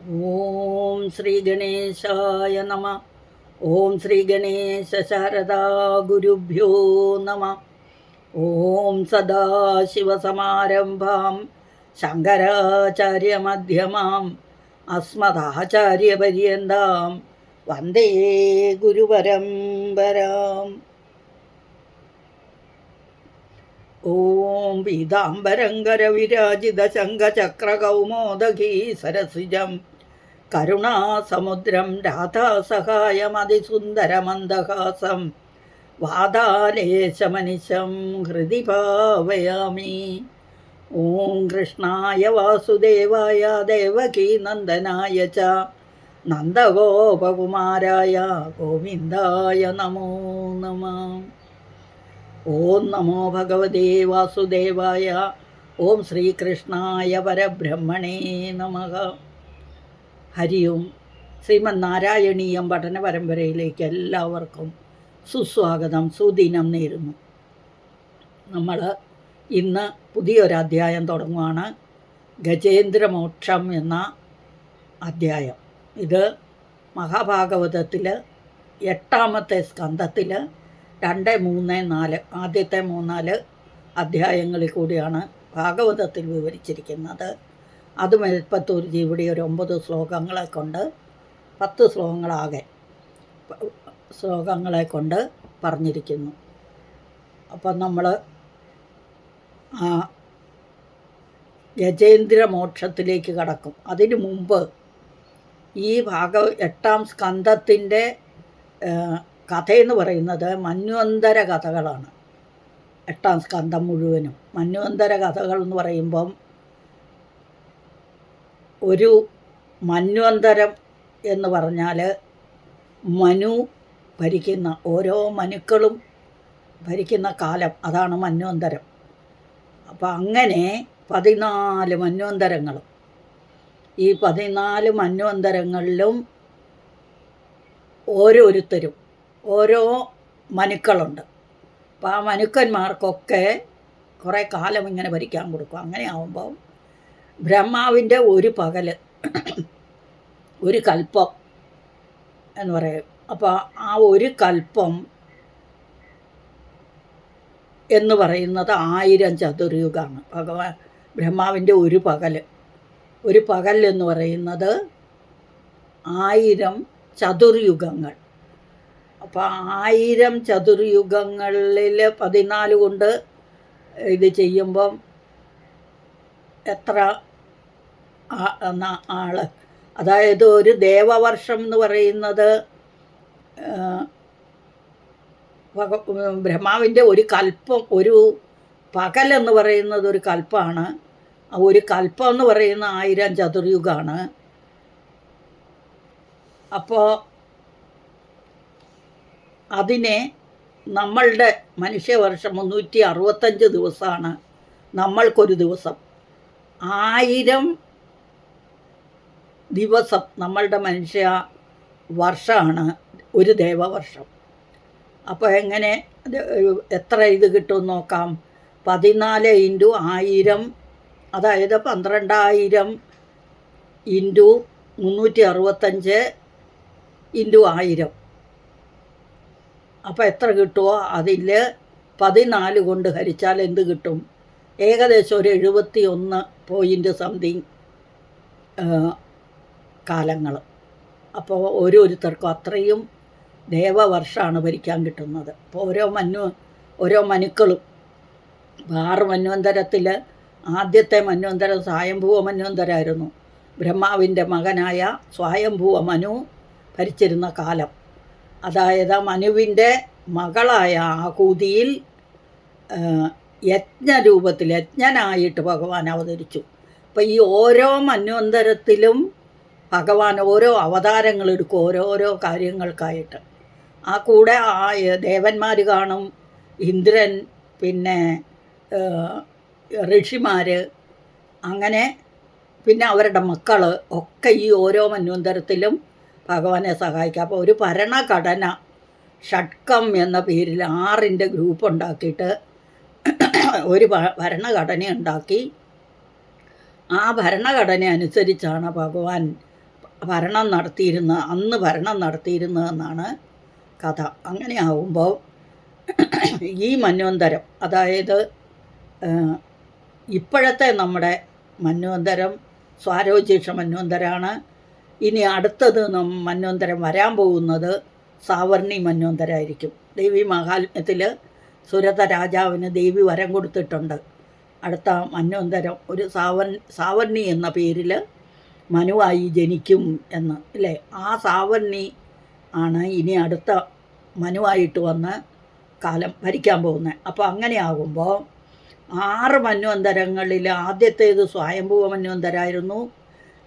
ഓം ശ്രീ ഗണേശായ നമ. ഓം ശ്രീ ഗണേശ ശാരദാ ഗുരുഭ്യോ നമ. ഓം സദാശിവസമാരംഭാം ശങ്കരാചാര്യമധ്യമാം അസ്മദാചാര്യപര്യന്താം വന്ദേ ഗുരുപരമ്പരാം. ഓം പീതാംബരങ്കര വിരാജിത ശംഖചക്രകൗമോദകീ സരസിജം കരുണാസമുദ്രം രാധാസഹായമതിസുന്ദരമന്ദഹാസം വാതാലേശമനിശം ഹൃദി ഭാവയാമി. ഓം കൃഷ്ണായ വാസുദേവായ ദേവകീ നന്ദനായ ച നന്ദഗോപകുമാരായ ഗോവിന്ദായ നമോ നമഃ. ഓം നമോ ഭഗവതേ വാസുദേവായ. ഓം ശ്രീകൃഷ്ണായ പരബ്രഹ്മണേ നമഃ. ഹരി ഓം. ശ്രീമന്നാരായണീയം പഠന പരമ്പരയിലേക്ക് എല്ലാവർക്കും സുസ്വാഗതം, സുദിനം നേരുന്നു. നമ്മൾ ഇന്ന് പുതിയൊരധ്യായം തുടങ്ങുകയാണ്. ഗജേന്ദ്രമോക്ഷം എന്ന അധ്യായം. ഇത് മഹാഭാഗവതത്തിൽ 8-ാമത്തെ സ്കന്ധത്തിൽ 2, 3, 4 ആദ്യത്തെ 3-4 അധ്യായങ്ങളിൽ കൂടിയാണ് ഭാഗവതത്തിൽ വിവരിച്ചിരിക്കുന്നത്. അത് മേൽപ്പത്തൂർജി ഇവിടെ ഒരു 9 ശ്ലോകങ്ങളെ കൊണ്ട് 10 ശ്ലോകങ്ങളെ കൊണ്ട് പറഞ്ഞിരിക്കുന്നു. അപ്പം നമ്മൾ ആ ഗജേന്ദ്രമോക്ഷത്തിലേക്ക് കടക്കും. അതിനു മുമ്പ് ഈ 8-ാം സ്കന്ധത്തിൻ്റെ കഥയെന്ന് പറയുന്നത് മന്വന്തര കഥകളാണ്. 8-ാം സ്കന്ധം മുഴുവനും മന്വന്തര കഥകൾ എന്ന് പറയുമ്പം ഒരു മന്വന്തരം എന്ന് പറഞ്ഞാൽ മനു ഭരിക്കുന്ന, ഓരോ മനുക്കളും ഭരിക്കുന്ന കാലം, അതാണ് മന്വന്തരം. അപ്പം അങ്ങനെ 14 മന്വന്തരങ്ങളും, ഈ 14 മന്വന്തരങ്ങളിലും ഓരോരുത്തരും ഓരോ മനുക്കളുണ്ട്. അപ്പോൾ ആ മനുക്കന്മാർക്കൊക്കെ കുറേ കാലം ഇങ്ങനെ ഭരിക്കാൻ കൊടുക്കും. അങ്ങനെ ആവുമ്പോൾ ബ്രഹ്മാവിൻ്റെ ഒരു പകൽ, ഒരു കൽപ്പം എന്ന് പറയും. അപ്പോൾ ആ ഒരു കൽപ്പം എന്ന് പറയുന്നത് 1000 ചതുർയുഗമാണ്. ബ്രഹ്മാവിൻ്റെ ഒരു പകൽ എന്ന് പറയുന്നത് 1000 ചതുർയുഗങ്ങൾ. അപ്പോൾ 1000 ചതുർയുഗങ്ങളിൽ 14 കൊണ്ട് ഇത് ചെയ്യുമ്പം എത്ര ആൾ, അതായത് ഒരു ദേവവർഷം എന്ന് പറയുന്നത് ബ്രഹ്മാവിൻ്റെ ഒരു കൽപ്പം, ഒരു പകലെന്ന് പറയുന്നത് ഒരു കൽപ്പമാണ്. ഒരു കൽപ്പം എന്ന് പറയുന്ന 1000 ചതുർയുഗമാണ്. അപ്പോൾ അതിനെ നമ്മളുടെ മനുഷ്യവർഷം 365 ദിവസമാണ് നമ്മൾക്കൊരു ദിവസം. 1000 ദിവസം നമ്മളുടെ മനുഷ്യ വർഷമാണ് ഒരു ദേവവർഷം. അപ്പോൾ എങ്ങനെ എത്ര ഇത് കിട്ടുമെന്ന് നോക്കാം. 14 × 1000, അതായത് 12,000 × 365 × 1000. അപ്പോൾ എത്ര കിട്ടുമോ അതിൽ 14 കൊണ്ട് ഹരിച്ചാൽ എന്ത് കിട്ടും? ഏകദേശം ഒരു 71 കാലങ്ങൾ. അപ്പോൾ ഓരോരുത്തർക്കും അത്രയും ദേവവർഷമാണ് ഭരിക്കാൻ കിട്ടുന്നത്. അപ്പോൾ ഓരോ മനുക്കളും 6 മന്വന്തരത്തിൽ ആദ്യത്തെ മന്വന്തരം സ്വയംഭൂവ മന്വന്തരമായിരുന്നു. ബ്രഹ്മാവിൻ്റെ മകനായ സ്വയംഭൂവ മനു ഭരിച്ചിരുന്ന കാലം. അതായത് മനുവിൻ്റെ മകളായ ആഹൂതിയിൽ യജ്ഞരൂപത്തിൽ, യജ്ഞനായിട്ട് ഭഗവാൻ അവതരിച്ചു. അപ്പം ഈ ഓരോ മന്വന്തരത്തിലും ഭഗവാൻ ഓരോ അവതാരങ്ങൾ എടുക്കും, ഓരോരോ കാര്യങ്ങൾക്കായിട്ട്. ആ കൂടെ ആ ദേവന്മാർ കാണും, ഇന്ദ്രൻ, പിന്നെ ഋഷിമാർ, അങ്ങനെ പിന്നെ അവരുടെ മക്കൾ ഒക്കെ ഈ ഓരോ മന്വന്തരത്തിലും ഭഗവാനെ സഹായിക്കുക. അപ്പോൾ ഒരു ഭരണഘടന, ഷഡ്കം എന്ന പേരിൽ 6ൻ്റെ ഗ്രൂപ്പ് ഉണ്ടാക്കിയിട്ട് ഒരു ഭരണഘടന ഉണ്ടാക്കി. ആ ഭരണഘടന അനുസരിച്ചാണ് ഭഗവാൻ അന്ന് ഭരണം നടത്തിയിരുന്നതെന്നാണ് കഥ. അങ്ങനെ ആവുമ്പോൾ ഈ മന്വന്തരം, അതായത് ഇപ്പോഴത്തെ നമ്മുടെ മന്വന്തരം സ്വാരോചീക്ഷ മന്വന്തരമാണ്. ഇനി അടുത്തത് മന്വന്തരം വരാൻ പോകുന്നത് സാവർണി മന്വന്തരമായിരിക്കും. ദേവി മഹാത്മ്യത്തിൽ സുരത രാജാവിന് ദേവി വരം കൊടുത്തിട്ടുണ്ട്. അടുത്ത മന്വന്തരം ഒരു സാവർണി എന്ന പേരിൽ മനുവായി ജനിക്കും എന്ന്, അല്ലേ? ആ സാവർണി ആണ് ഇനി അടുത്ത മനുവായിട്ട് വന്ന് കാലം ഭരിക്കാൻ പോകുന്നത്. അപ്പോൾ അങ്ങനെ ആകുമ്പോൾ 6 മന്വന്തരങ്ങളിൽ ആദ്യത്തേത് സ്വയംഭൂവ മന്വന്തരമായിരുന്നു,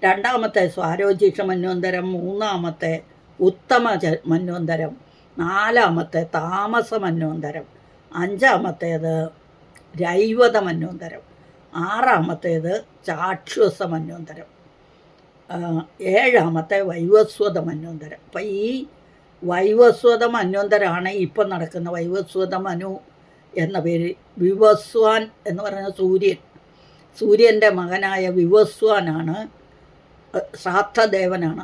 രണ്ടാമത്തെ സ്വാരോചീക്ഷ മന്വന്തരം, മൂന്നാമത്തെ ഉത്തമ മന്വന്തരം, നാലാമത്തെ താമസ മന്വന്തരം, അഞ്ചാമത്തേത് രൈവത മന്വന്തരം, ആറാമത്തേത് ചാക്ഷുസ മന്വന്തരം, ഏഴാമത്തെ വൈവസ്വത മന്വന്തരം. അപ്പം ഈ വൈവസ്വത മന്വന്തരമാണ് ഇപ്പം നടക്കുന്ന വൈവസ്വത മനു എന്ന പേര്. വിവസ്വാൻ എന്ന് പറയുന്ന സൂര്യൻ്റെ മകനായ വിവസ്വാനാണ്, ശ്രാദ്ധദേവനാണ്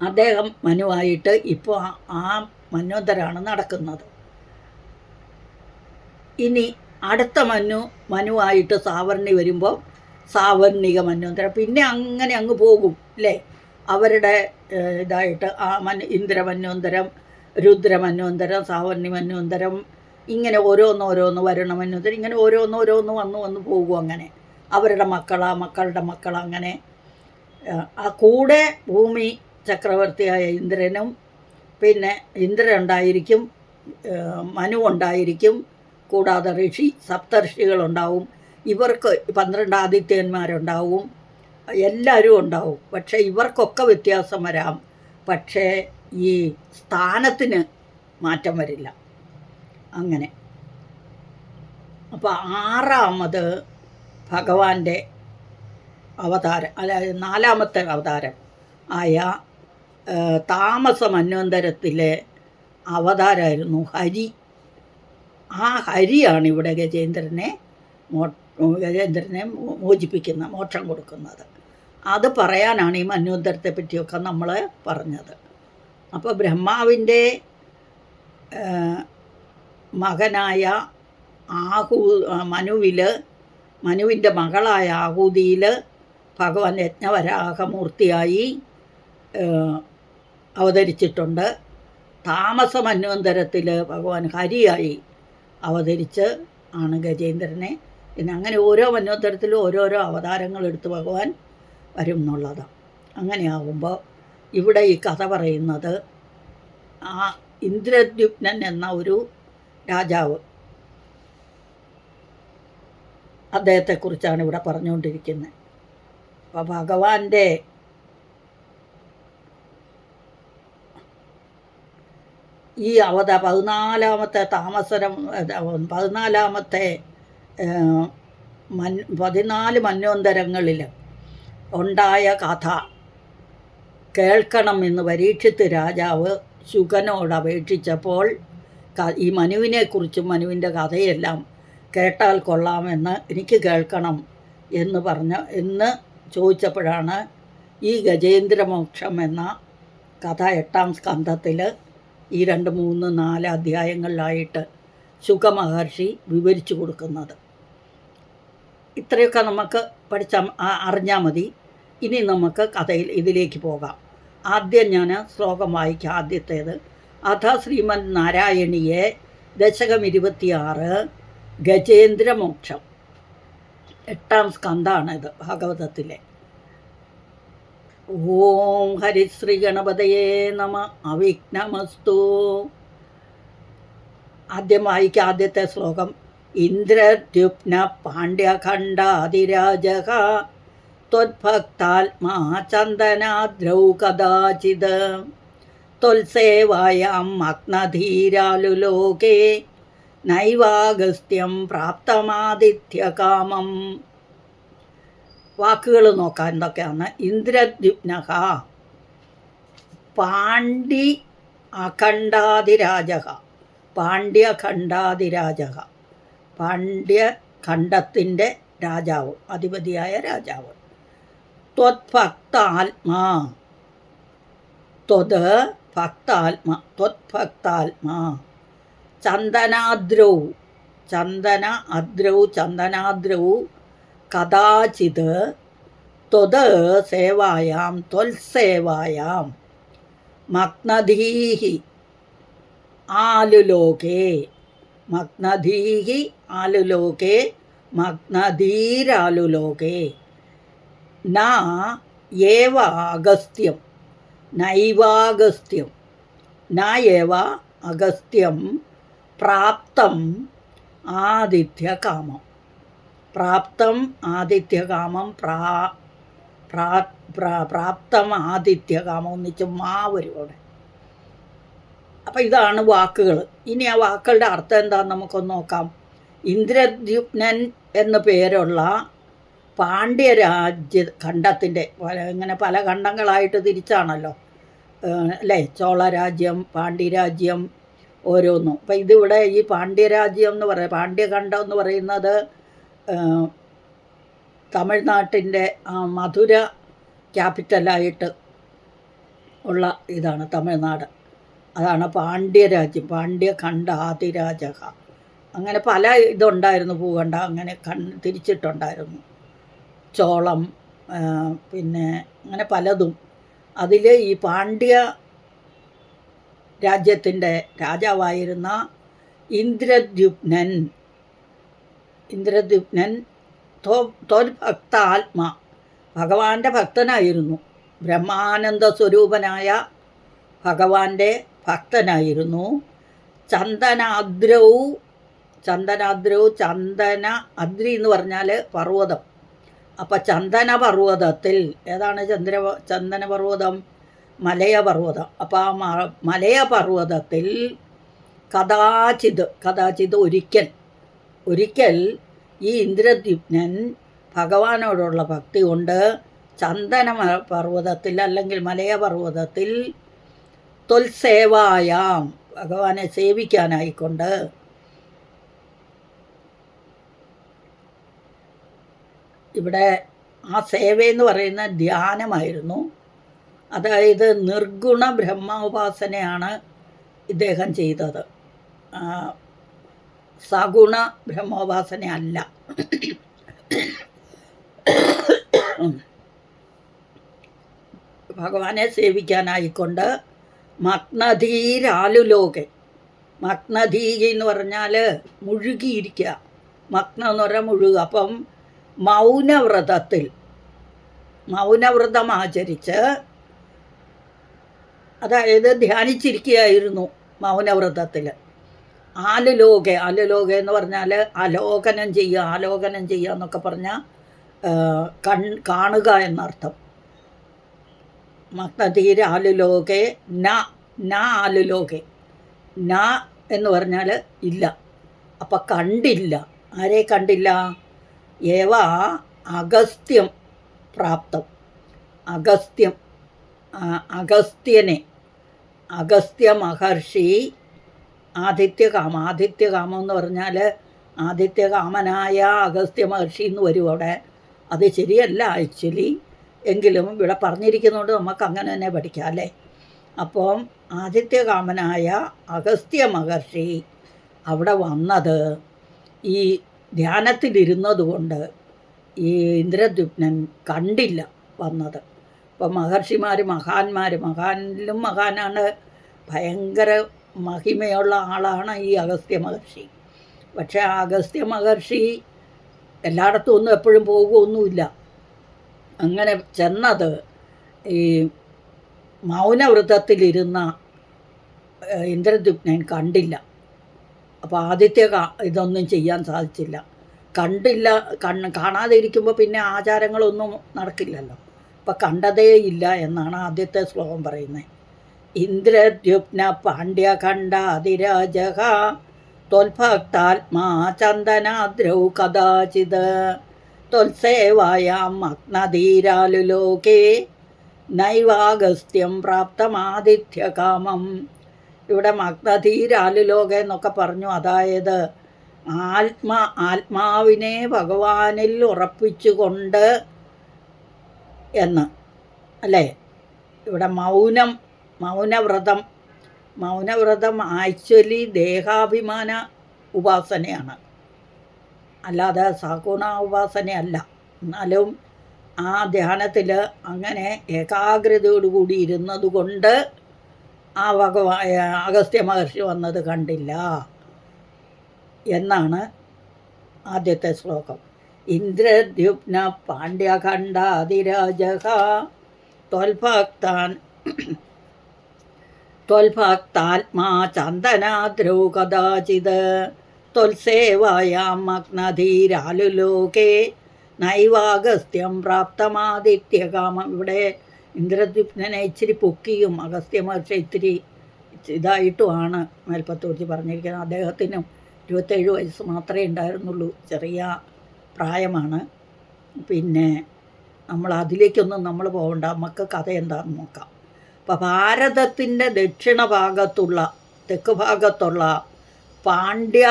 അദ്ദേഹം മനുവായിട്ട് ഇപ്പോൾ ആ മന്വന്തരമാണ് നടക്കുന്നത്. ഇനി അടുത്ത മനുവായിട്ട് സാവർണി വരുമ്പോൾ സാവർണിക മന്വന്തരം, പിന്നെ അങ്ങനെ അങ്ങ് പോകും, അല്ലേ? അവരുടെ ഇതായിട്ട് ഇന്ദ്രമന്വന്തരം, രുദ്രമന്വന്തരം, സാവർണി മന്വന്തരം, ഇങ്ങനെ ഓരോന്നോരോന്ന് വരുണ മന്വന്തരം, ഇങ്ങനെ ഓരോന്നോരോന്ന് വന്ന് പോകും. അങ്ങനെ അവരുടെ മക്കളുടെ മക്കൾ, അങ്ങനെ ആ കൂടെ ഭൂമി ചക്രവർത്തിയായ ഇന്ദ്രനും, പിന്നെ ഇന്ദ്രൻ ഉണ്ടായിരിക്കും, മനു ഉണ്ടായിരിക്കും, കൂടാതെ സപ്തർഷികളുണ്ടാവും, ഇവർക്ക് 12 ആദിത്യന്മാരുണ്ടാവും, എല്ലാവരും ഉണ്ടാവും. പക്ഷേ ഇവർക്കൊക്കെ വ്യത്യാസം വരാം, പക്ഷേ ഈ സ്ഥാനത്തിന് മാറ്റം വരില്ല. അങ്ങനെ അപ്പോൾ 6ാമത് ഭഗവാന്റെ അവതാരം, അതായത് 4ാമത്തെ അവതാരം ആയ താമസ മന്വന്തരത്തിലെ അവതാരമായിരുന്നു ഹരി. ആ ഹരിയാണ് ഇവിടെ ഗജേന്ദ്രനെ മോചിപ്പിക്കുന്ന, മോക്ഷം കൊടുക്കുന്നത്. അത് പറയാനാണ് ഈ മന്വന്തരത്തെ പറ്റിയൊക്കെ നമ്മൾ പറഞ്ഞത്. അപ്പോൾ ബ്രഹ്മാവിൻ്റെ മകനായ മനുവിൻ്റെ മകളായ ആഹൂതിയിൽ ഭഗവാൻ യജ്ഞവരാഹമൂർത്തിയായി അവതരിച്ചിട്ടുണ്ട്. താമസ മന്വന്തരത്തിൽ ഭഗവാൻ ഹരിയായി അവതരിച്ച് ആണ് ഗജേന്ദ്രനെ. പിന്നെ അങ്ങനെ ഓരോ മന്വന്തരത്തിലും ഓരോരോ അവതാരങ്ങൾ എടുത്ത് ഭഗവാൻ വരും എന്നുള്ളതാണ്. അങ്ങനെയാകുമ്പോൾ ഇവിടെ ഈ കഥ പറയുന്നത് ആ ഇന്ദ്രദ്യുപ്നൻ എന്ന ഒരു രാജാവ്, അദ്ദേഹത്തെക്കുറിച്ചാണ് ഇവിടെ പറഞ്ഞുകൊണ്ടിരിക്കുന്നത്. അപ്പോൾ ഭഗവാന്റെ ഈ 14ാമത്തെ 14 മന്വന്തരങ്ങളിൽ ഉണ്ടായ കഥ കേൾക്കണം എന്ന് പരീക്ഷിത്ത് രാജാവ് ശുകനോട് അപേക്ഷിച്ചപ്പോൾ ഈ മനുവിനെക്കുറിച്ചും മനുവിൻ്റെ കഥയെല്ലാം കേട്ടാൽ കൊള്ളാമെന്ന്, എനിക്ക് കേൾക്കണം എന്ന് ചോദിച്ചപ്പോഴാണ് ഈ ഗജേന്ദ്രമോക്ഷം എന്ന കഥ 8ാം സ്കന്ധത്തിൽ ഈ 2, 3, 4 അധ്യായങ്ങളിലായിട്ട് ശുകമഹർഷി വിവരിച്ചു കൊടുക്കുന്നത്. ഇത്രയൊക്കെ നമുക്ക് അറിഞ്ഞാൽ മതി. ഇനി നമുക്ക് ഇതിലേക്ക് പോകാം. ആദ്യം ഞാൻ ശ്ലോകം വായിക്കാം. ആദ്യത്തേത്: അഥ ശ്രീമദ് നാരായണീയെ ദശകം 26 ഗജേന്ദ്രമോക്ഷം. 8ാം സ്കന്ധാണിത് ഭാഗവതത്തിലെ. ഓം ഹരിശ്രീ ഗണപതയേ നമ. അവിഘ്നമസ്തു. ആദ്യം വായിക്കാം ആദ്യത്തെ ശ്ലോകം. ഇന്ദ്രദ്യുപ്ന പാണ്ഡ്യഖണ്ഡാധിരാജഃ ത്വദ്ഭക്താത്മാ ചന്ദനാദ്രൗ കദാചിത് ത്വൽസേവായാം മഗ്നധീരാലുലോകേ നൈവാഗസ്ത്യം പ്രാപ്തമാദിത്യകാമം. വാക്കുകൾ നോക്കാം എന്തൊക്കെയാണ്. ഇന്ദ്രദ്യുപ്നഃ പാണ്ഡ്യഖണ്ഡാധിരാജഃ. പാണ്ഡ്യഖണ്ഡത്തിൻ്റെ രാജാവ്, അധിപതിയായ രാജാവ്. ത്വത്ഭക്താത്മാ, ത്വത് ഭക്താത്മാ, ത്വത്ഭക്താത്മാ. ചന്ദനാദ്രൗ, ചന്ദന അദ്രൗ, ചന്ദനാദ്രൗ കഥാചിത് ത്വത് സേവായാം, ത്വൽസേവായാം മഗ്നധീഹി ആലുലോകേ, മഗ്നധീഹി ആലുലോകേ, മഗ്നധീരാലുലോകേ. ന ഏവ അഗസ്ത്യം, നൈവാഗസ്ത്യം, ന ഏവ അഗസ്ത്യം പ്രാപ്തം ആദിത്യകാമം, പ്രാപ്തം ആദിത്യകാമം, പ്രാപ്തം ആദിത്യകാമം ഒന്നിച്ച് വരും അവിടെ. അപ്പം ഇതാണ് വാക്കുകൾ. ഇനി ആ വാക്കുകളുടെ അർത്ഥം എന്താണെന്ന് നമുക്കൊന്ന് നോക്കാം. ഇന്ദ്രദ്യുപ്നൻ എന്നു പേരുള്ള പാണ്ഡ്യരാജ്യ ഖണ്ഡത്തിൻ്റെ ഇങ്ങനെ പല ഖണ്ഡങ്ങളായിട്ട് തിരിച്ചാണല്ലോ അല്ലേ, ചോളരാജ്യം, പാണ്ഡ്യരാജ്യം ഓരോന്നും. അപ്പം ഇതിവിടെ ഈ പാണ്ഡ്യരാജ്യം എന്ന് പറയുക, പാണ്ഡ്യഖണ്ഡം എന്ന് പറയുന്നത് തമിഴ്നാട്ടിൻ്റെ മധുര ക്യാപിറ്റലായിട്ട് ഉള്ള ഇതാണ് തമിഴ്നാട്. അതാണ് പാണ്ഡ്യരാജ്യം, പാണ്ഡ്യഖണ്ഡ ആദിരാജക. അങ്ങനെ പല ഇതുണ്ടായിരുന്നു, ഭൂഖണ്ഡ അങ്ങനെ തിരിച്ചിട്ടുണ്ടായിരുന്നു. ചോളം, പിന്നെ അങ്ങനെ പലതും. അതിൽ ഈ പാണ്ഡ്യ രാജ്യത്തിൻ്റെ രാജാവായിരുന്ന ഇന്ദ്രദ്യുപ്നൻ, ത്വൽഭക്താത്മാ, ഭഗവാന്റെ ഭക്തനായിരുന്നു. ബ്രഹ്മാനന്ദ സ്വരൂപനായ ഭഗവാന്റെ ഭക്തനായിരുന്നു. ചന്ദനാദ്രൗ, ചന്ദനാദ്രൗ, ചന്ദന അദ്രി എന്ന് പറഞ്ഞാൽ പർവ്വതം. അപ്പം ചന്ദനപർവ്വതത്തിൽ, ഏതാണ് ചന്ദനപർവ്വതം? മലയപർവ്വതം. അപ്പം ആ മലയപർവ്വതത്തിൽ കഥാചിത് ഒരിക്കൽ ഈ ഇന്ദ്രദ്യുപ്നൻ ഭഗവാനോടുള്ള ഭക്തി കൊണ്ട് ചന്ദന പർവ്വതത്തിൽ അല്ലെങ്കിൽ മലയപർവ്വതത്തിൽ ത്വൽസേവായാം, ഭഗവാനെ സേവിക്കാനായിക്കൊണ്ട് ഇവിടെ ആ സേവയെന്ന് പറയുന്ന ധ്യാനമായിരുന്നു. അതായത് നിർഗുണ ബ്രഹ്മോപാസനയാണ് ഇദ്ദേഹം ചെയ്തത്, സഗുണ ബ്രഹ്മോപാസന അല്ല. ഭഗവാനെ സേവിക്കാനായിക്കൊണ്ട് മഗ്നധീരാലുലോകൻ, മഗ്നധീരി എന്ന് പറഞ്ഞാൽ മുഴുകിയിരിക്കുക, മഗ്ന എന്ന് പറഞ്ഞാൽ മുഴുകുക. അപ്പം മൗനവ്രതം ആചരിച്ച്, അതായത് ധ്യാനിച്ചിരിക്കുകയായിരുന്നു മൗനവ്രതത്തിൽ. ആലുലോക എന്ന് പറഞ്ഞാൽ ആലോകനം ചെയ്യുക എന്നൊക്കെ പറഞ്ഞാൽ കാണുക എന്നർത്ഥം. മഗ്നധീര ആലുലോകെ ന ആലുലോകെ, ന എന്ന് പറഞ്ഞാൽ ഇല്ല. അപ്പം കണ്ടില്ല. ആരെ കണ്ടില്ല? ഏവ അഗസ്ത്യം പ്രാപ്തം, അഗസ്ത്യനെ, അഗസ്ത്യ മഹർഷി ആദിത്യകാമം എന്ന് പറഞ്ഞാൽ ആദിത്യകാമനായ അഗസ്ത്യ മഹർഷി എന്ന് വരും അവിടെ. അത് ശരിയല്ല ആക്ച്വലി, എങ്കിലും ഇവിടെ പറഞ്ഞിരിക്കുന്നതുകൊണ്ട് നമുക്ക് അങ്ങനെ തന്നെ പഠിക്കാം അല്ലേ. അപ്പം ആദിത്യകാമനായ അഗസ്ത്യ മഹർഷി അവിടെ വന്നത് ഈ ധ്യാനത്തിലിരുന്നത് കൊണ്ട് ഈ ഇന്ദ്രദ്യുപ്നൻ കണ്ടില്ല വന്നത്. അപ്പം മഹാനിലും മഹാനാണ്, ഭയങ്കര മഹിമയുള്ള ആളാണ് ഈ അഗസ്ത്യ മഹർഷി. പക്ഷേ ആ അഗസ്ത്യ മഹർഷി എല്ലായിടത്തും ഒന്നും എപ്പോഴും പോകുകയൊന്നുമില്ല. അങ്ങനെ ചെന്നത് ഈ മൗനവ്രതത്തിലിരുന്ന ഇന്ദ്രദ്യുപ്നൻ കണ്ടില്ല. അപ്പോൾ ഇതൊന്നും ചെയ്യാൻ സാധിച്ചില്ല. കാണാതെ ഇരിക്കുമ്പോൾ പിന്നെ ആചാരങ്ങളൊന്നും നടക്കില്ലല്ലോ. അപ്പം കണ്ടതേയില്ല എന്നാണ് ആദ്യത്തെ ശ്ലോകം പറയുന്നത്. ഇന്ദ്രദ്യുപ്ന പാണ്ഡ്യഖണ്ഡ അതിരാജക ത്വൽഭക്താത്മാ ചന്ദനാദ്രൗ കഥാചിത് ത്വൽസേവായാം മഗ്നധീരാലുലോകേ നൈവാഗസ്ത്യം പ്രാപ്തമാദിത്യകാമം. ഇവിടെ മഗ്നധീരാലുലോക എന്നൊക്കെ പറഞ്ഞു. അതായത് ആത്മാവിനെ ഭഗവാനിൽ ഉറപ്പിച്ചുകൊണ്ട് എന്ന് അല്ലേ? ഇവിടെ മൗനവ്രതം ആക്ച്വലി ദേഹാഭിമാന ഉപാസനയാണ്, അല്ലാതെ സഗുണ ഉപാസനയല്ല. എന്നാലും ആ ധ്യാനത്തിൽ അങ്ങനെ ഏകാഗ്രതയോടുകൂടി ഇരുന്നത് കൊണ്ട് ആ അഗസ്ത്യ മഹർഷി വന്നത് കണ്ടില്ല എന്നാണ് ആദ്യത്തെ ശ്ലോകം. ഇന്ദ്രദ്യുപ്ന പാണ്ഡ്യഖണ്ഡാതിരാജ ത്വൽഭക്താത്മാ ചന്ദനാദ്രൗ കദാചിത് ത്വൽസേവായാം മഗ്നധീരാലുലോകേ നൈവാഗസ്ത്യം പ്രാപ്തമാദിത്യകാമം. ഇവിടെ ഇന്ദ്രദ്യുപ്നെ ഇച്ചിരി പൊക്കിയും അഗസ്ത്യ മഹർഷി ഇത്തിരി ഇതായിട്ടുമാണ് മേൽപ്പത്തൂർത്തി പറഞ്ഞിരിക്കുന്നത്. അദ്ദേഹത്തിനും 27 വയസ്സ് മാത്രമേ ഉണ്ടായിരുന്നുള്ളൂ, ചെറിയ പ്രായമാണ്. പിന്നെ നമ്മൾ അതിലേക്കൊന്നും നമ്മൾ പോകണ്ട, നമുക്ക് കഥ എന്താണെന്ന് നോക്കാം. അപ്പോൾ ഭാരതത്തിൻ്റെ തെക്ക് ഭാഗത്തുള്ള പാണ്ഡ്യ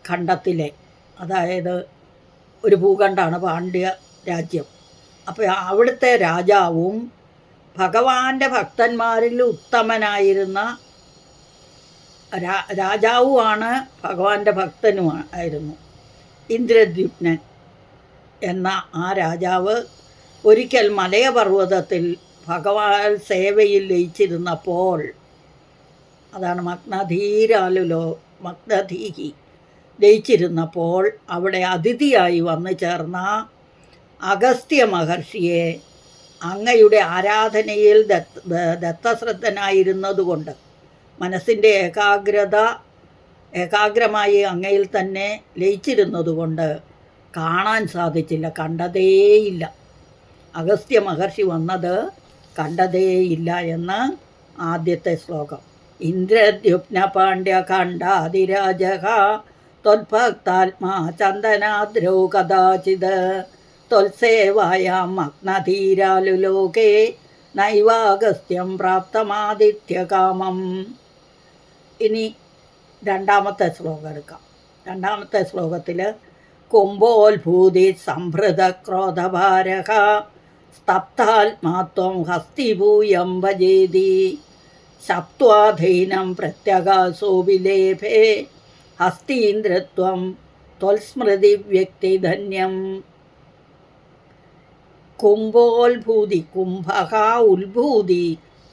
ഖണ്ഡത്തിലെ, അതായത് ഒരു ഭൂഖണ്ഡമാണ് പാണ്ഡ്യ രാജ്യം. അപ്പോൾ അവിടുത്തെ രാജാവും ഭഗവാന്റെ ഭക്തന്മാരിൽ ഉത്തമനായിരുന്ന രാജാവുമാണ്, ഭഗവാന്റെ ഭക്തനുമായിരുന്നു ഇന്ദ്രദ്യുപ്നൻ എന്ന ആ രാജാവ്. ഒരിക്കൽ മലയപർവ്വതത്തിൽ ഭഗവാൻ സേവയിൽ ലയിച്ചിരുന്നപ്പോൾ, അതാണ് മഗ്നധീഹി ലയിച്ചിരുന്നപ്പോൾ അവിടെ അതിഥിയായി വന്നു ചേർന്ന അഗസ്ത്യ മഹർഷിയെ അങ്ങയുടെ ആരാധനയിൽ ദത്തശ്രദ്ധനായിരുന്നതുകൊണ്ട്, മനസ്സിൻ്റെ ഏകാഗ്രമായി അങ്ങയിൽ തന്നെ ലയിച്ചിരുന്നതുകൊണ്ട് കാണാൻ സാധിച്ചില്ല, കണ്ടതേയില്ല. അഗസ്ത്യ മഹർഷി വന്നത് കണ്ടതേയില്ല എന്ന് ആദ്യത്തെ ശ്ലോകം. ഇന്ദ്രദ്യുപ്ന പാണ്ഡ്യ ഖണ്ഡാതിരാജ ത്വൽഭക്താത്മാ ചന്ദനാദ്രൗ കദാചിത് ത്വൽസേവായാം മഗ്നധീരാലുലോകേ നൈവാഗസ്ത്യം പ്രാപ്തമാദിത്യകാമം. ഇനി രണ്ടാമത്തെ ശ്ലോകം എടുക്കാം. രണ്ടാമത്തെ ശ്ലോകത്തിൽ കുംഭോത്ഭൂതി സംഭൃത ക്രോധഭാരക സ്തപ്താത്മാത്വം ഹസ്തിഭൂയം ഭജേതി ശപ്ത്വാധീനം പ്രത്യഗാസോവിലേഭേ ഹസ്തീന്ദ്രത്വം ത്വൽസ്മൃതി വ്യക്തിധന്യം. കുംഭോത്ഭൂതി,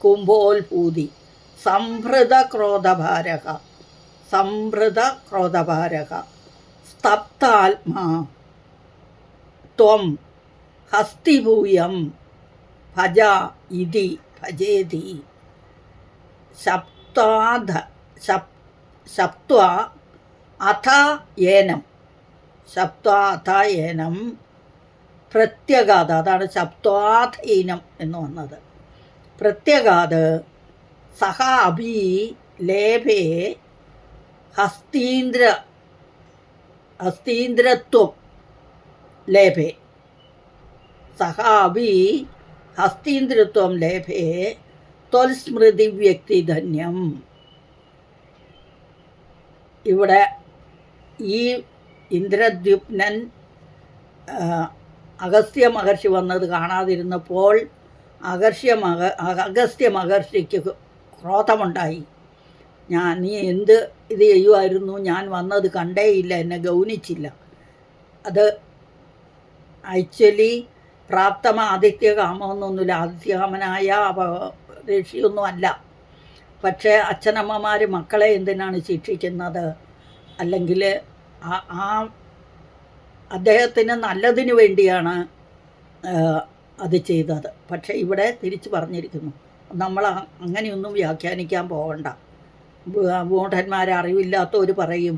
കുംഭോത്ഭൂതി സംഭൃത സ്തപ്താത്മാ ത്വം ഹസ്തിഭൂയം ഭജ ഇതി ഭജേതി ശപ്ത്വാ അഥ ഏനം പ്രത്യഗാത്, അതാണ് ശപ്ത്വാധീനം എന്ന് വന്നത്. പ്രത്യഗാത് സഹ അഭി ലേഭേ ഹസ്തീന്ദ്രത്വം ലേഭേ, സഹ അഭി ഹസ്തീന്ദ്രത്വം ലേഭേ ത്വൽസ്മൃതി വ്യക്തിധന്യം. ഇവിടെ ഈ ഇന്ദ്രദ്യുപ്നൻ അഗസ്ത്യ മഹർഷി വന്നത് കാണാതിരുന്നപ്പോൾ അഗസ്ത്യ മഹർഷിക്ക് ക്രോധമുണ്ടായി. നീ എന്ത് ഇത് ചെയ്യുമായിരുന്നു, ഞാൻ വന്നത് കണ്ടേയില്ല, എന്നെ ഗൗനിച്ചില്ല. അത് ആക്ച്വലി ആദിത്യകാമമൊന്നുമില്ല, ആദിത്യകാമനായ ഋഷിയൊന്നുമല്ല. പക്ഷേ അച്ഛനമ്മമാർ മക്കളെ എന്തിനാണ് ശിക്ഷിക്കുന്നത്? അല്ലെങ്കിൽ ആ അദ്ദേഹത്തിന് നല്ലതിന് വേണ്ടിയാണ് അത് ചെയ്തത്. പക്ഷേ ഇവിടെ തിരിച്ചു പറഞ്ഞിരിക്കുന്നു, നമ്മൾ അങ്ങനെയൊന്നും വ്യാഖ്യാനിക്കാൻ പോകണ്ട. മൂഢന്മാരെ അറിവില്ലാത്തവർ പറയും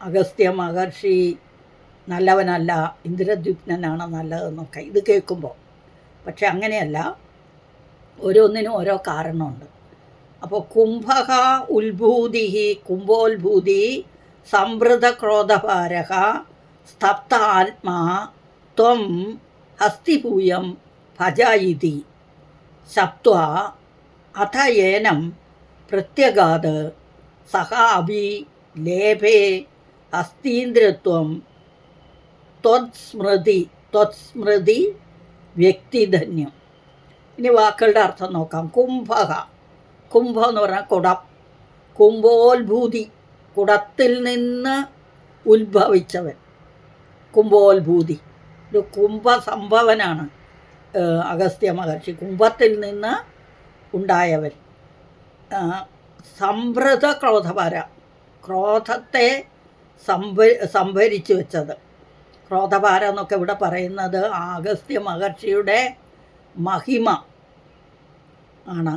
അഗസ്ത്യ മഹർഷി നല്ലവനല്ല, ഇന്ദ്രദ്യുപ്നനാണ് നല്ലതെന്നൊക്കെ ഇത് കേൾക്കുമ്പോൾ. പക്ഷെ അങ്ങനെയല്ല, ഓരോന്നിനും ഓരോ കാരണമുണ്ട്. അപ്പോൾ കുംഭോത്ഭൂതി സംവൃത ക്രോധഭാരക സ്തപ്ത ആത്മാ ത്വം ഹസ്തിഭൂയം ഭജ ഇതി ശപ്ത്വാ അഥ ഏനം പ്രത്യഗാത് സഹ അഭി ലേഭേ ഹസ്തീന്ദ്രത്വം ത്വത്സ്മൃതി വ്യക്തിധന്യം. ഇനി വാക്കുകളുടെ അർത്ഥം നോക്കാം. കുംഭക, കുംഭം എന്ന് പറഞ്ഞാൽ കുടം. കുംഭോത്ഭൂതി, കുടത്തിൽ നിന്ന് ഉത്ഭവിച്ചവൻ. കുംഭോത്ഭൂതി, ഒരു കുംഭസംഭവനാണ് അഗസ്ത്യ മഹർഷി. കുംഭത്തിൽ നിന്ന് ഉണ്ടായവൻ. സംഭൃത ക്രോധപര, ക്രോധത്തെ സംഭരിച്ചു വെച്ചത്. ക്രോധപാര എന്നൊക്കെ ഇവിടെ പറയുന്നത് അഗസ്ത്യ മഹർഷിയുടെ മഹിമ ആണ്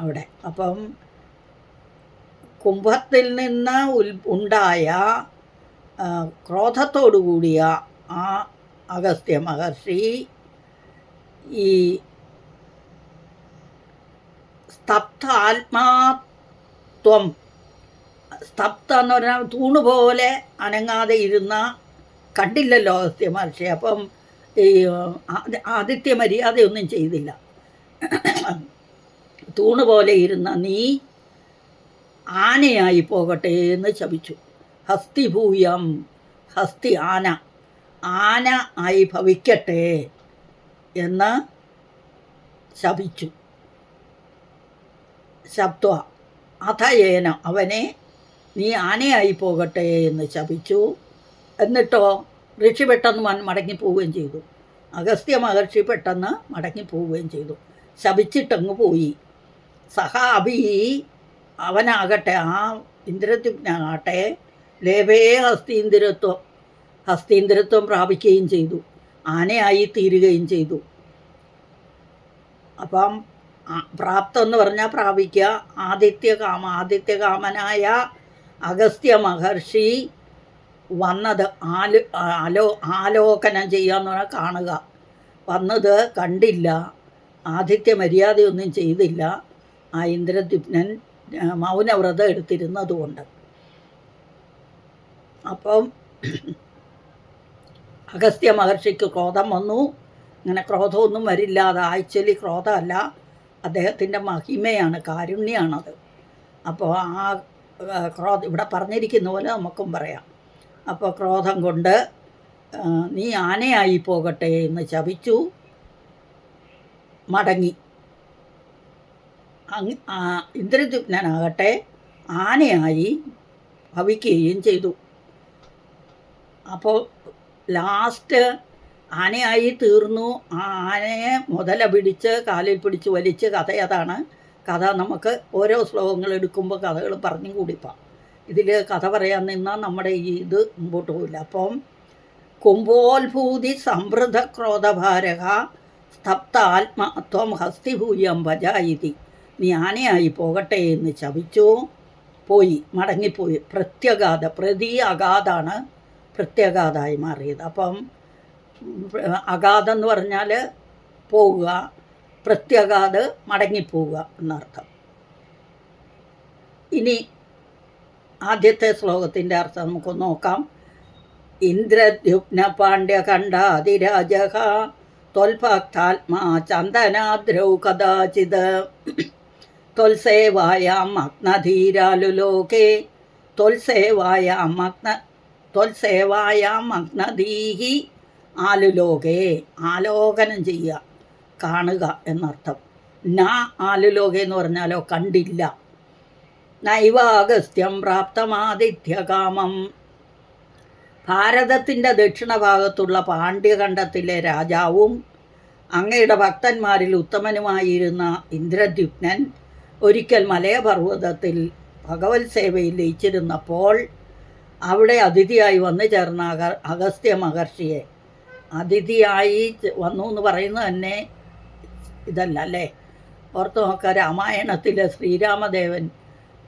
അവിടെ. അപ്പം കുംഭത്തിൽ നിന്ന് ഉണ്ടായ ക്രോധത്തോടു കൂടിയ ആ അഗസ്ത്യ മഹർഷി ഈ സ്തബ്ധാത്മാത്വം, സ്തബ്ധ എന്ന് പറഞ്ഞാൽ തൂണുപോലെ അനങ്ങാതെ ഇരുന്ന, കണ്ടില്ലല്ലോ അഗസ്ത്യ മഹർഷി. അപ്പം ഈ ആദിത്യ മര്യാദയൊന്നും ചെയ്തില്ല. തൂണുപോലെ ഇരുന്ന നീ ആനയായി പോകട്ടെ എന്ന് ശപിച്ചു. ഹസ്തിഭൂയം, ഹസ്തി ആന, ആന ആയി ഭവിക്കട്ടെ എന്ന് ശപിച്ചു. ശബ്ദ അഥയേന, അവനെ നീ ആനയായി പോകട്ടെ എന്ന് ശപിച്ചു. എന്നിട്ടോ ഋഷി പെട്ടെന്ന് മടങ്ങിപ്പോവുകയും ചെയ്തു. അഗസ്ത്യ മഹർഷി പെട്ടെന്ന് മടങ്ങിപ്പോവുകയും ചെയ്തു. ശപിച്ചിട്ടങ്ങ് പോയി. സഹാബി, അവനാകട്ടെ, ആ ഇന്ദ്രദ്യുമ്നാകട്ടെ, ലേഭേ ഹസ്തീന്ദ്രത്വം പ്രാപിക്കുകയും ചെയ്തു. ആനയായി തീരുകയും ചെയ്തു. അപ്പം പ്രാപ്തം എന്ന് പറഞ്ഞാൽ പ്രാപിക്കുക. ആദിത്യകാമനായ അഗസ്ത്യ മഹർഷി വന്നത് ആലോകനം ചെയ്യാന്ന് പറഞ്ഞാൽ കാണുക. വന്നത് കണ്ടില്ല, ആദിത്യ മര്യാദയൊന്നും ചെയ്തില്ല. ആ ഇന്ദ്രദ്യുമ്നൻ മൗനവ്രതം എടുത്തിരുന്നതുകൊണ്ട്. അപ്പം അഗസ്ത്യ മഹർഷിക്ക് ക്രോധം വന്നു. അങ്ങനെ ക്രോധമൊന്നും വരില്ല. അത് ആക്ച്വലി ക്രോധമല്ല, അദ്ദേഹത്തിൻ്റെ മഹിമയാണ്, കാരുണ്യമാണത്. അപ്പോൾ ആ ക്രോധം ഇവിടെ പറഞ്ഞിരിക്കുന്ന പോലെ നമുക്കും പറയാം. അപ്പോൾ ക്രോധം കൊണ്ട് നീ ആനയായി പോകട്ടെ എന്ന് ശപിച്ചു. മടങ്ങി. ഇന്ദ്രദ്യുമ്നാകട്ടെ ആനയായി ഭവിക്കുകയും ചെയ്തു. അപ്പോൾ ലാസ്റ്റ് ആനയായി തീർന്നു. ആ ആനയെ മുതല പിടിച്ച് കാലിൽ പിടിച്ച് വലിച്ച് കഥയതാണ്. കഥ നമുക്ക് ഓരോ ശ്ലോകങ്ങൾ എടുക്കുമ്പോൾ കഥകൾ പറഞ്ഞും കൂടിപ്പാം. ഇതിൽ കഥ പറയാൻ നിന്നാൽ നമ്മുടെ ഈ ഇത് മുമ്പോട്ട് പോയില്ല. അപ്പം കുംഭോത്ഭൂതി സംവൃത ക്രോധഭാരക സ്തബ്ധ ആത്മാത്വം ഹസ്തിഭൂയം ഭജായിതി, നീ ആനയായി പോകട്ടെ എന്ന് ശപിച്ചു. പോയി, മടങ്ങിപ്പോയി. പ്രത്യഗാത, പ്രതി അഗാധാണ് പ്രത്യഗാതായി മാറിയത്. അപ്പം അഗാധം എന്ന് പറഞ്ഞാൽ പോവുക, പ്രത്യഗാത് മടങ്ങിപ്പോവുക എന്നർത്ഥം. ഇനി ആദ്യത്തെ ശ്ലോകത്തിൻ്റെ അർത്ഥം നമുക്കൊന്ന് നോക്കാം. ഇന്ദ്രദ്യുപ്ന പാണ്ഡ്യ കണ്ഠാതിരാജഃ ത്വൽഭക്താത്മാ ചന്ദനാദ്രൗ കദാചിത് ത്വൽസേവായാം മഗ്നധീരാലുലോകേ ത്വൽസേവായാം മഗ്നധീഹി ആലുലോകേ, ആലോകനം ചെയ്യുക, കാണുക എന്നർത്ഥം. ന ആലുലോകെ എന്ന് പറഞ്ഞാലോ കണ്ടില്ല. നൈവാഗസ്ത്യം പ്രാപ്തമാദിത്യകാമം, ഭാരതത്തിൻ്റെ ദക്ഷിണഭാഗത്തുള്ള പാണ്ഡ്യഖണ്ഡത്തിലെ രാജാവും അങ്ങയുടെ ഭക്തന്മാരിൽ ഉത്തമനുമായിരുന്ന ഇന്ദ്രദ്യുപ്നൻ ഒരിക്കൽ മലയപർവ്വതത്തിൽ ഭഗവത് സേവയിൽ ലയിച്ചിരുന്നപ്പോൾ അവിടെ അതിഥിയായി വന്നു ചേർന്ന അഗസ്ത്യ മഹർഷിയെ, അതിഥിയായി വന്നു എന്ന് പറയുന്നത് തന്നെ ഇതല്ല അല്ലേ? ഓർത്ത് നോക്കുക, രാമായണത്തിൽ ശ്രീരാമദേവൻ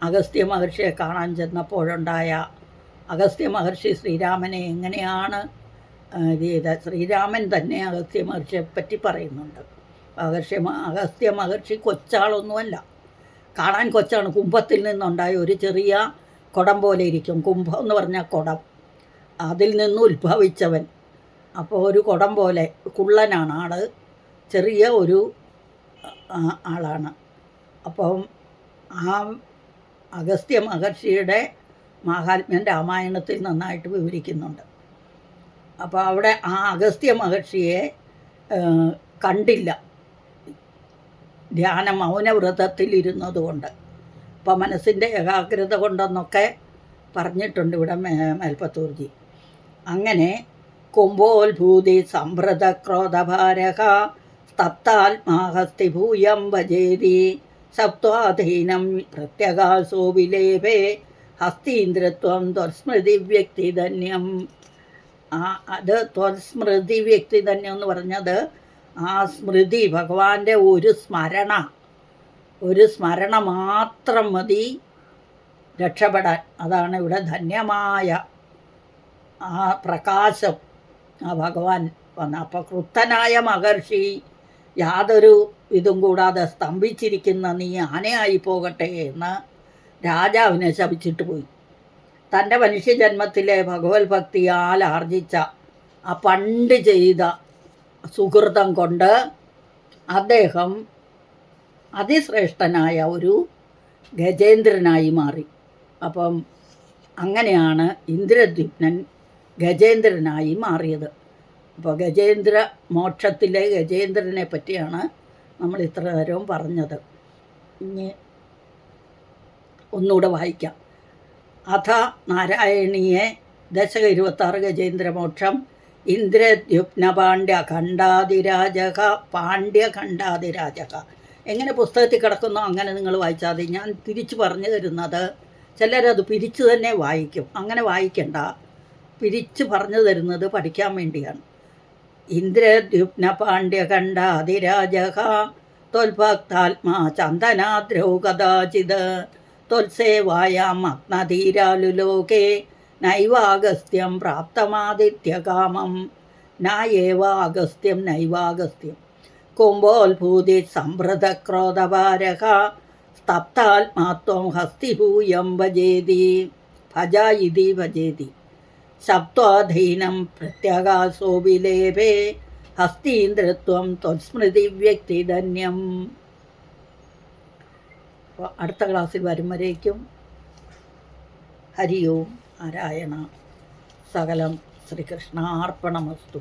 അഗസ്ത്യ മഹർഷിയെ കാണാൻ ചെന്നപ്പോഴുണ്ടായ അഗസ്ത്യ മഹർഷി ശ്രീരാമനെ എങ്ങനെയാണ് ഇത് ചെയ്തത്. ശ്രീരാമൻ തന്നെ അഗസ്ത്യ മഹർഷിയെ പറ്റി പറയുന്നുണ്ട്. അഗസ്ത്യ മഹർഷി കൊച്ചാളൊന്നുമല്ല, കാണാൻ കൊച്ചാണ്. കുംഭത്തിൽ നിന്നുണ്ടായ ഒരു ചെറിയ കുടം പോലെ ഇരിക്കും. കുംഭം എന്ന് പറഞ്ഞാൽ കുടം, അതിൽ നിന്ന് ഉത്ഭവിച്ചവൻ. അപ്പോൾ ഒരു കുടം പോലെ കുള്ളനാണ് ആൾ, ചെറിയ ഒരു ആളാണ്. അപ്പം ആ അഗസ്ത്യ മഹർഷിയുടെ മാഹാത്മ്യം രാമായണത്തിൽ നന്നായിട്ട് വിവരിക്കുന്നുണ്ട്. അപ്പോൾ അവിടെ ആ അഗസ്ത്യ മഹർഷിയെ കണ്ടില്ല, ധ്യാന മൗനവ്രതത്തിലിരുന്നതുകൊണ്ട്. അപ്പം മനസ്സിൻ്റെ ഏകാഗ്രത കൊണ്ടെന്നൊക്കെ പറഞ്ഞിട്ടുണ്ട് ഇവിടെ മേൽപ്പത്തൂർജി. അങ്ങനെ കുംഭോത്ഭൂതി സംഭൃത ക്രോധഭാരക സ്തപ്താത്മാഹസ്തി ഭൂയം ഭജേതി സപ്ത്വാധീനം പ്രത്യകാസോ വിലേപേ ഹസ്തീന്ദ്രത്വം ത്വസ്മൃതി വ്യക്തിധന്യം. അത് ത്വസ്മൃതി വ്യക്തിധന്യം എന്ന് പറഞ്ഞത് ആ സ്മൃതി, ഭഗവാന്റെ ഒരു സ്മരണ മാത്രം മതി രക്ഷപ്പെടാൻ. അതാണ് ഇവിടെ ധന്യമായ ആ പ്രകാശം ആ ഭഗവാൻ വന്ന. അപ്പോൾ ക്രുദ്ധനായ മഹർഷി യാതൊരു ഇതും കൂടാതെ സ്തംഭിച്ചിരിക്കുന്ന നീ ആനയായി പോകട്ടെ എന്ന് രാജാവിനെ ശപിച്ചിട്ട് പോയി. തൻ്റെ മനുഷ്യജന്മത്തിലെ ഭഗവത് ഭക്തിയാൽ ആർജിച്ച ആ പണ്ട് ചെയ്ത സുഹൃതം കൊണ്ട് അദ്ദേഹം അതിശ്രേഷ്ഠനായ ഒരു ഗജേന്ദ്രനായി മാറി. അപ്പം അങ്ങനെയാണ് ഇന്ദ്രദ്യുമ്നൻ ഗജേന്ദ്രനായി മാറിയത്. അപ്പോൾ ഗജേന്ദ്ര മോക്ഷത്തിലെ ഗജേന്ദ്രനെ പറ്റിയാണ് നമ്മൾ ഇത്ര നേരവും പറഞ്ഞത്. ഇനി ഒന്നുകൂടെ വായിക്കാം. അഥ നാരായണീയെ ദശക 26 ഗജേന്ദ്രമോക്ഷം ഇന്ദ്രദ്യുപ്ന പാണ്ഡ്യഖണ്ഡാതിരാജക. എങ്ങനെ പുസ്തകത്തിൽ കിടക്കുന്നോ അങ്ങനെ നിങ്ങൾ വായിച്ചാൽ മതി. ഞാൻ തിരിച്ചു പറഞ്ഞു തരുന്നത് ചിലരത് പിരിച്ചു തന്നെ വായിക്കും. അങ്ങനെ വായിക്കണ്ട, പിരിച്ചു പറഞ്ഞു തരുന്നത് പഠിക്കാൻ വേണ്ടിയാണ്. ഇന്ദ്രദ്യുപ്ന പാണ്ഡ്യഖണ്ഡാതിരാജക ത്വൽഭക്താത്മാ ചന്ദനാദ്രൗ കഥാചിത് ത്വൽസേവായാം അഗ്നധീരാലുലോകേ നൈവാഗസ്ത്യം പ്രാപ്തമാദിത്യകാമം നായേവാഗസ്ത്യം നൈവാഗസ്ത്യം കുംഭോത്ഭൂതി സംഭൃത ക്രോധഭാരക സ്തപ്താത്മാത്വം ഹസ്തിഭൂയം ഭജേതി സപ്ത്വാധീനം പ്രത്യകാസോ വിലേപേ ഹസ്തീന്ദ്രത്വം ത്വസ്മൃതി വ്യക്തിധന്യം. അപ്പോൾ അടുത്ത ക്ലാസ്സിൽ വരും വരേക്കും ഹരി ഓം നാരായണ. സകലം ശ്രീകൃഷ്ണാർപ്പണമസ്തു.